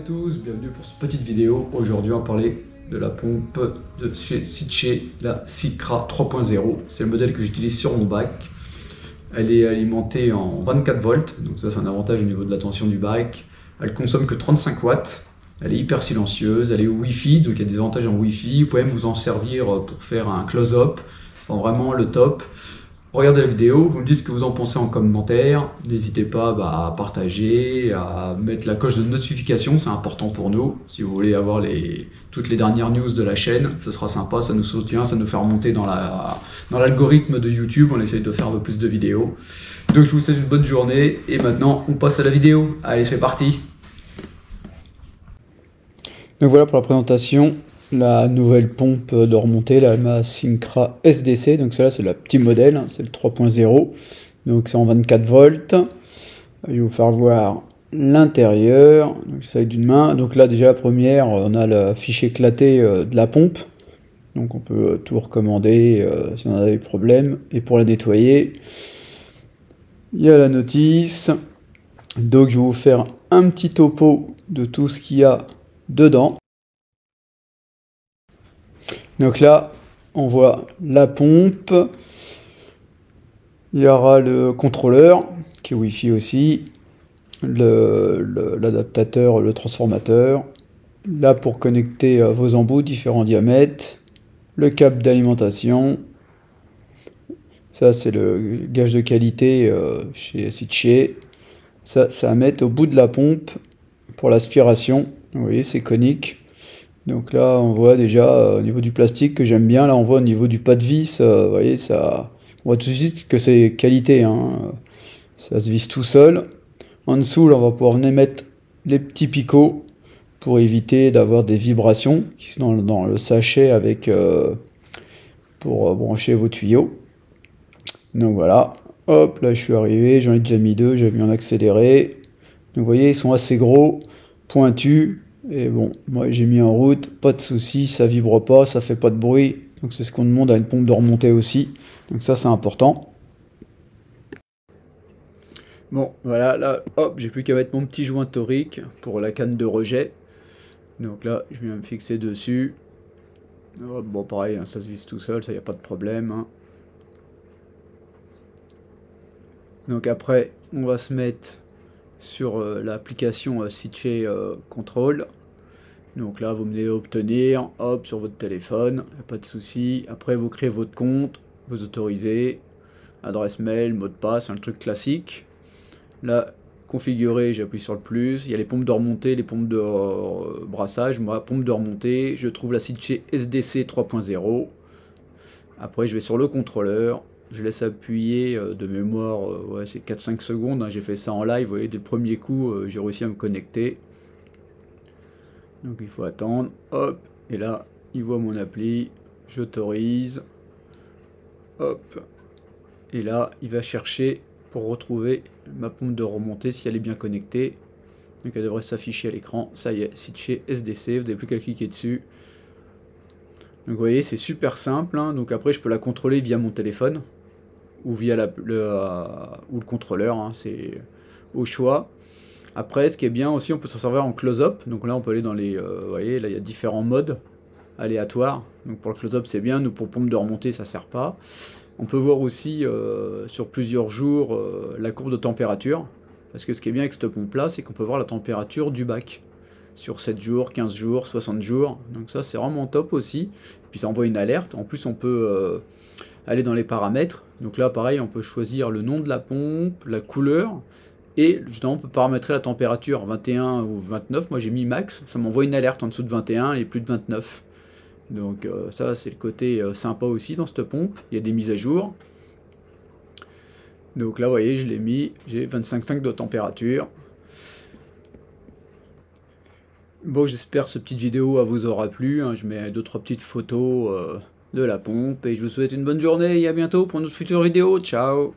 tous, bienvenue pour cette petite vidéo. Aujourd'hui on va parler de la pompe de chez Sitche, la Sycra 3.0. C'est le modèle que j'utilise sur mon bac. Elle est alimentée en 24 volts, donc ça c'est un avantage au niveau de la tension du bac. Elle consomme que 35 watts, elle est hyper silencieuse, elle est Wi-Fi, donc il y a des avantages en Wi-Fi. Vous pouvez même vous en servir pour faire un close-up, enfin vraiment le top. Regardez la vidéo, vous me dites ce que vous en pensez en commentaire. N'hésitez pas à partager, à mettre la cloche de notification, c'est important pour nous. Si vous voulez avoir toutes les dernières news de la chaîne, ce sera sympa, ça nous soutient, ça nous fait remonter dans l'algorithme de YouTube. On essaye de faire un peu plus de vidéos. Donc je vous souhaite une bonne journée et maintenant on passe à la vidéo. Allez, c'est parti. Donc voilà pour la présentation. La nouvelle pompe de remontée, la Alma Sycra SDC, donc cela c'est le petit modèle, c'est le 3.0, donc c'est en 24 volts. Je vais vous faire voir l'intérieur, donc ça d'une main. Donc là déjà la première, on a la fiche éclatée de la pompe, donc on peut tout recommander si on a des problèmes. Et pour la nettoyer, il y a la notice. Donc je vais vous faire un petit topo de tout ce qu'il y a dedans. Donc là, on voit la pompe, il y aura le contrôleur, qui est Wi-Fi aussi, l'adaptateur, le transformateur, là pour connecter vos embouts, différents diamètres, le câble d'alimentation, ça c'est le gage de qualité chez Sitche, ça à mettre au bout de la pompe pour l'aspiration, vous voyez c'est conique. Donc là, on voit déjà au niveau du plastique que j'aime bien. Là, on voit au niveau du pas de vis, vous voyez, ça, on voit tout de suite que c'est qualité. Hein. Ça se visse tout seul. En dessous, là, on va pouvoir venir mettre les petits picots pour éviter d'avoir des vibrations qui sont dans le sachet avec pour brancher vos tuyaux. Donc voilà. Hop, là, je suis arrivé. J'en ai déjà mis deux. J'ai mis en accéléré. Donc vous voyez, ils sont assez gros, pointus. Et bon, moi j'ai mis en route, pas de souci, ça vibre pas, ça fait pas de bruit. Donc c'est ce qu'on demande à une pompe de remontée aussi. Donc ça c'est important. Bon, voilà, là, hop, j'ai plus qu'à mettre mon petit joint torique pour la canne de rejet. Donc là, je viens me fixer dessus. Hop, bon, pareil, hein, ça se visse tout seul, ça y a pas de problème. Hein. Donc après, on va se mettre sur l'application Sitche Control. Donc là, vous venez obtenir, hop, sur votre téléphone, pas de souci. Après, vous créez votre compte, vous autorisez, adresse mail, mot de passe, un truc classique. Là, configurer, j'appuie sur le plus. Il y a les pompes de remontée, les pompes de brassage. Moi, pompe de remontée, je trouve la Sitche SDC 3.0. Après, je vais sur le contrôleur. Je laisse appuyer de mémoire, ouais, c'est 4-5 secondes, hein, j'ai fait ça en live, vous voyez, dès le premier coup, j'ai réussi à me connecter. Donc il faut attendre, hop, et là, il voit mon appli, j'autorise, hop, et là, il va chercher pour retrouver ma pompe de remontée si elle est bien connectée. Donc elle devrait s'afficher à l'écran, ça y est, Sitche SDC, vous n'avez plus qu'à cliquer dessus. Donc vous voyez, c'est super simple, hein. Donc après je peux la contrôler via mon téléphone, ou via ou le contrôleur, hein, c'est au choix. Après, ce qui est bien aussi, on peut s'en servir en close-up. Donc là, on peut aller dans les... vous voyez, là, il y a différents modes aléatoires. Donc pour le close-up, c'est bien. Nous, pour pompe de remontée, ça ne sert pas. On peut voir aussi, sur plusieurs jours, la courbe de température. Parce que ce qui est bien avec cette pompe-là, c'est qu'on peut voir la température du bac. Sur 7 jours, 15 jours, 60 jours. Donc ça, c'est vraiment top aussi. Puis ça envoie une alerte. En plus, on peut... aller dans les paramètres, donc là pareil on peut choisir le nom de la pompe, la couleur, et justement on peut paramétrer la température, 21 ou 29, moi j'ai mis max, ça m'envoie une alerte en dessous de 21 et plus de 29. Donc ça c'est le côté sympa aussi dans cette pompe, il y a des mises à jour. Donc là vous voyez je l'ai mis, j'ai 25,5 de température. Bon j'espère que cette petite vidéo vous aura plu, hein. Je mets 2-3 petites photos de la pompe et je vous souhaite une bonne journée et à bientôt pour une future vidéo. Ciao.